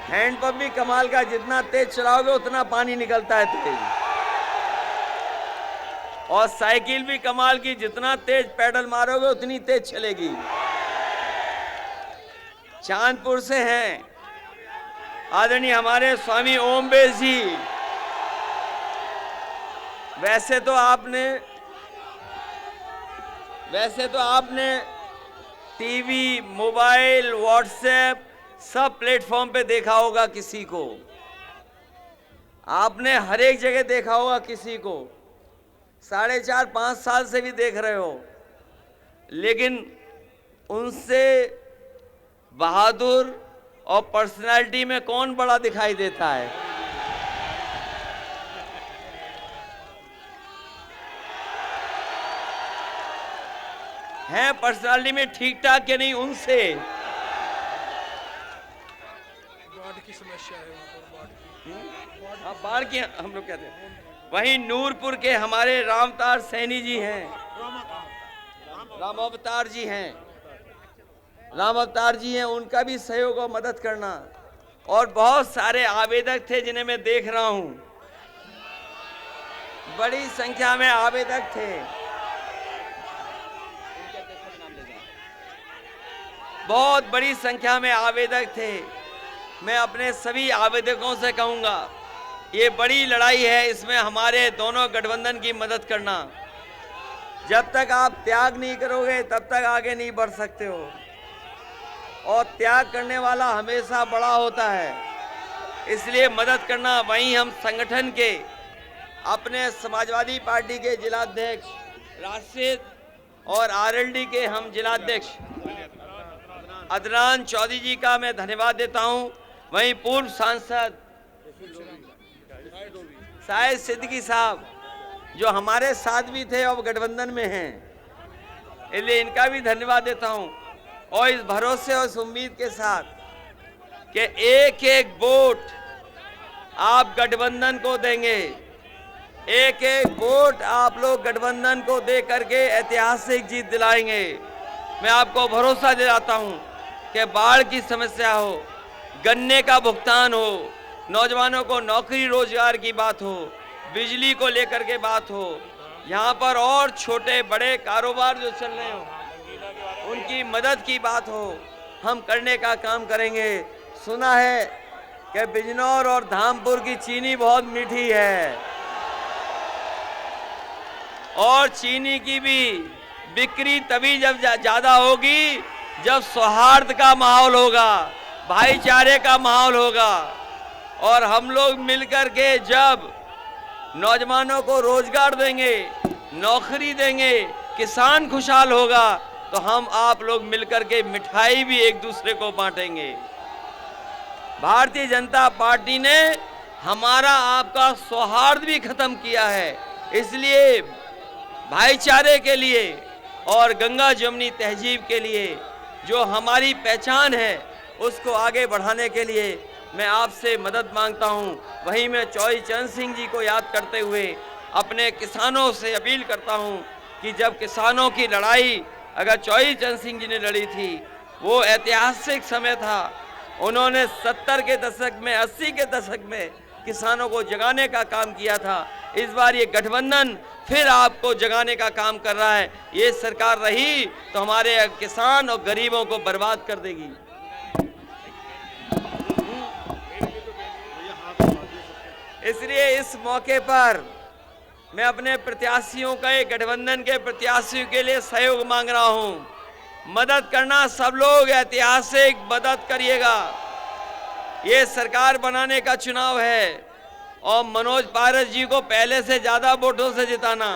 हैंडपंप भी कमाल का, जितना तेज चलाओगे उतना पानी निकलता है तेज। और साइकिल भी कमाल की, जितना तेज पैडल मारोगे उतनी तेज चलेगी। चांदपुर से हैं आदरणीय हमारे स्वामी ओम बेस जी। वैसे तो आपने टीवी, मोबाइल, व्हाट्सएप सब प्लेटफॉर्म पे देखा होगा किसी को, आपने हर एक जगह देखा होगा किसी को, 4.5-5 साल से भी देख रहे हो। लेकिन उनसे बहादुर और पर्सनालिटी में कौन बड़ा दिखाई देता है? हैं पर्सनालिटी में ठीक ठाक या नहीं उनसे? बाढ़ की हम लोग कहते हैं। वहीं नूरपुर के हमारे रामतार सैनी जी हैं, राम अवतार जी हैं, राम अवतार जी हैं, उनका भी सहयोग और मदद करना। और बहुत सारे आवेदक थे जिन्हें मैं देख रहा हूं, बड़ी संख्या में आवेदक थे। बहुत बड़ी संख्या में आवेदक थे। मैं अपने सभी आवेदकों से कहूंगा ये बड़ी लड़ाई है, इसमें हमारे दोनों गठबंधन की मदद करना। जब तक आप त्याग नहीं करोगे तब तक आगे नहीं बढ़ सकते हो, और त्याग करने वाला हमेशा बड़ा होता है, इसलिए मदद करना। वहीं हम संगठन के अपने समाजवादी पार्टी के जिलाध्यक्ष राशिद और आरएलडी के हम जिलाध्यक्ष अदनान चौधरी जी का मैं धन्यवाद देता हूं। वहीं पूर्व सांसद शाहिद सिद्दीकी साहब जो हमारे साथ भी थे और गठबंधन में हैं, इसलिए इनका भी धन्यवाद देता हूं। और इस भरोसे और इस उम्मीद के साथ कि एक एक वोट आप गठबंधन को देंगे, एक एक वोट आप लोग गठबंधन को दे करके ऐतिहासिक जीत दिलाएंगे। मैं आपको भरोसा दिलाता हूं कि बाढ़ की समस्या हो, गन्ने का भुगतान हो, नौजवानों को नौकरी रोजगार की बात हो, बिजली को लेकर के बात हो, यहाँ पर और छोटे बड़े कारोबार जो चल रहे हो उनकी मदद की बात हो, हम करने का काम करेंगे। सुना है कि बिजनौर और धामपुर की चीनी बहुत मीठी है, और चीनी की भी बिक्री तभी जब ज्यादा होगी जब सौहार्द का माहौल होगा, भाईचारे का माहौल होगा, और हम लोग मिलकर के जब नौजवानों को रोजगार देंगे, नौकरी देंगे, किसान खुशहाल होगा, तो हम आप लोग मिलकर के मिठाई भी एक दूसरे को बांटेंगे। भारतीय जनता पार्टी ने हमारा आपका सौहार्द भी खत्म किया है, इसलिए भाईचारे के लिए और गंगा जमुनी तहजीब के लिए जो हमारी पहचान है उसको आगे बढ़ाने के लिए मैं आपसे मदद मांगता हूं। वहीं मैं चौधरी चरण सिंह जी को याद करते हुए अपने किसानों से अपील करता हूं कि जब किसानों की लड़ाई अगर चौधरी चरण सिंह जी ने लड़ी थी, वो ऐतिहासिक समय था। उन्होंने 70 के दशक में, 80 के दशक में किसानों को जगाने का काम किया था। इस बार ये गठबंधन फिर आपको जगाने का काम कर रहा है। ये सरकार रही तो हमारे किसान और गरीबों को बर्बाद कर देगी। इसलिए इस मौके पर मैं अपने प्रत्याशियों का, गठबंधन के प्रत्याशियों के लिए सहयोग मांग रहा हूं। मदद करना, सब लोग ऐतिहासिक मदद करिएगा। ये सरकार बनाने का चुनाव है और मनोज पारस जी को पहले से ज्यादा वोटों से जिताना।